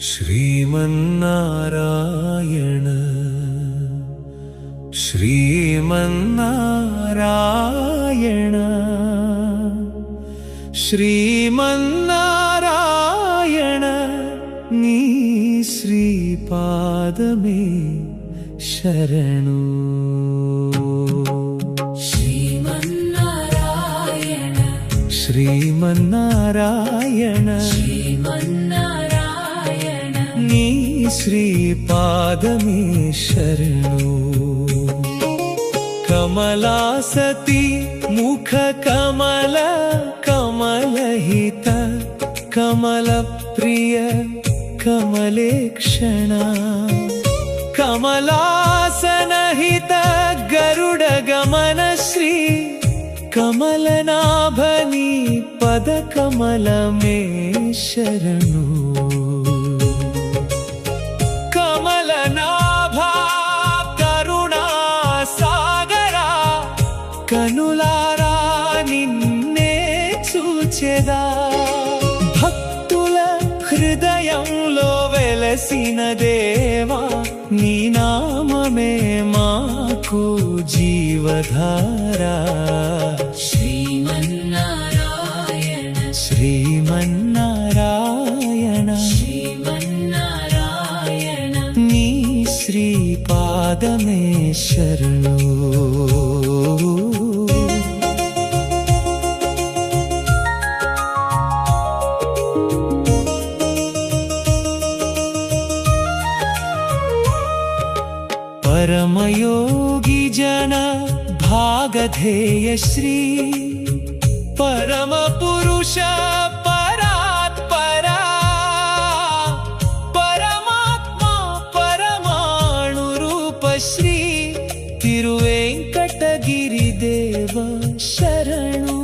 श्रीमन्नारायण श्रीमन्नारायण श्रीमन्नारायण नी श्रीपादमे शरणु श्रीमन्नारायण श्रीमन्नारायण श्रीमन्नारायण नी श्रीपादमे शरणु कमलासति मुख कमल कमलहित कमलप्रिय कमलेक्षणा कमलासनहित गरुडगमन श्री कमलनाभनी पदकमलमे शरणु कमलनाभा करुणा सागरा कनुलारा निन्ने చూచెదా భక్తుల హృదయంలో వెలసిన దేవా నీ నామమే మాకు జీవధార श्रीमन्नारायण శ్రీమన్నారాయణ श्रीमन्नारायण నీ శ్రీపాదమే శరణు परमयोगी जन भागधेय श्री परम पुरुष परात्परा परमात्मा परमाणु रूप श्री तिरुवेंकटगिरि देव शरणु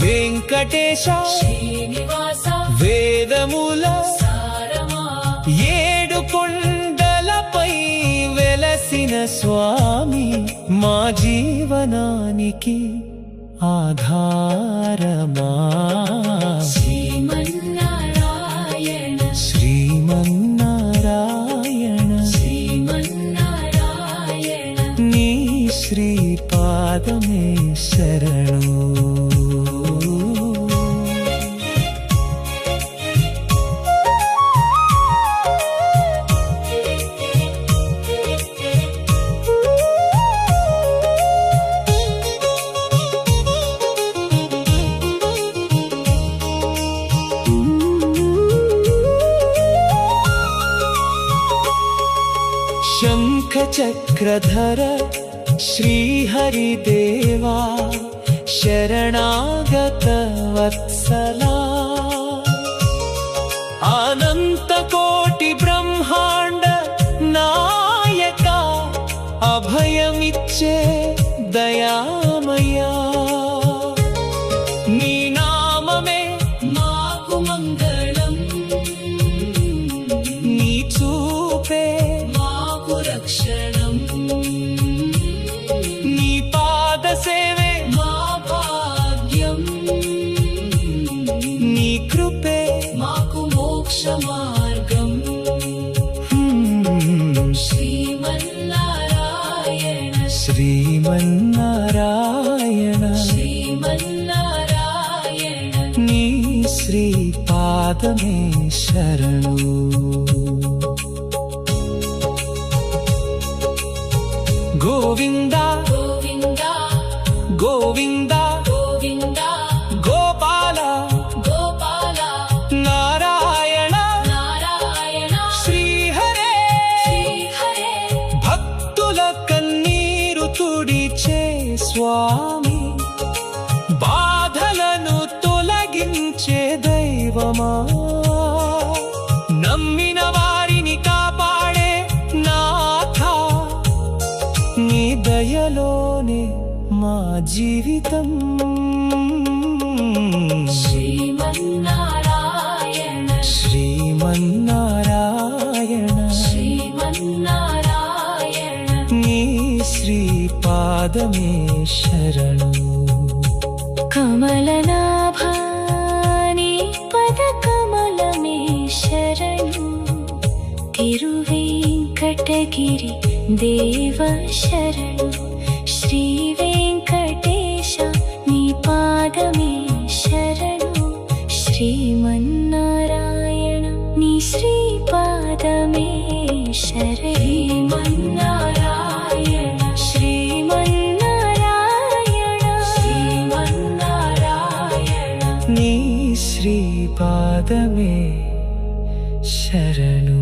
वेंकटेश श्रीनिवास वेदमूल सारमा వెలసిన స్వామి మా జీవనానికి ఆధారమా श्रीमन्नारायण శ్రీమన్నారాయణ श्रीमन्नारायण నీ శ్రీపాదమే శరణు शङ्खचक्रधर श्रीहरिदेवा शरणागत वत्सला अनन्तकोटि ब्रह्माण्ड नायका अभयमिच्चे दयामया नी नाममे माकु मङ्गलम् नी चूपे रक्षणम् నీ పాద సేవే మా భాగ్యం నీ కృపే మాకు మోక్ష మార్గం శ్రీమన్నారాయణ శ్రీమన్నారాయణ శ్రీమన్నారాయణ నీ శ్రీపాదమే శరణు గోవింద గోవింద గోవింద గోవింద గోపాల గోపాల నారాయణ నారాయణ శ్రీహరే శ్రీహరే భక్తుల కన్నీరు తుడిచే స్వామి బాధలను తొలగించే దైవమా నమ్మిన వారిని కాపాడే నాథ నీ దయలోనే మా జీవితం శ్రీమన్నారాయణ శ్రీమన్నారాయణ శ్రీమన్నారాయణ నీ శ్రీపాదమే శరణు కమలనాభాని పద కమలమే తిరువేంకటగిరి దేవ శరణు శ్రీ వెంకటేశ నీ పాదమే శరణు శ్రీమన్నారాయణ నీ శ్రీపాదమే శ్రీమన్నారాయణ శ్రీమన్నారాయణ శ్రీమన్నారాయణ నీ శ్రీపాదమే శరణు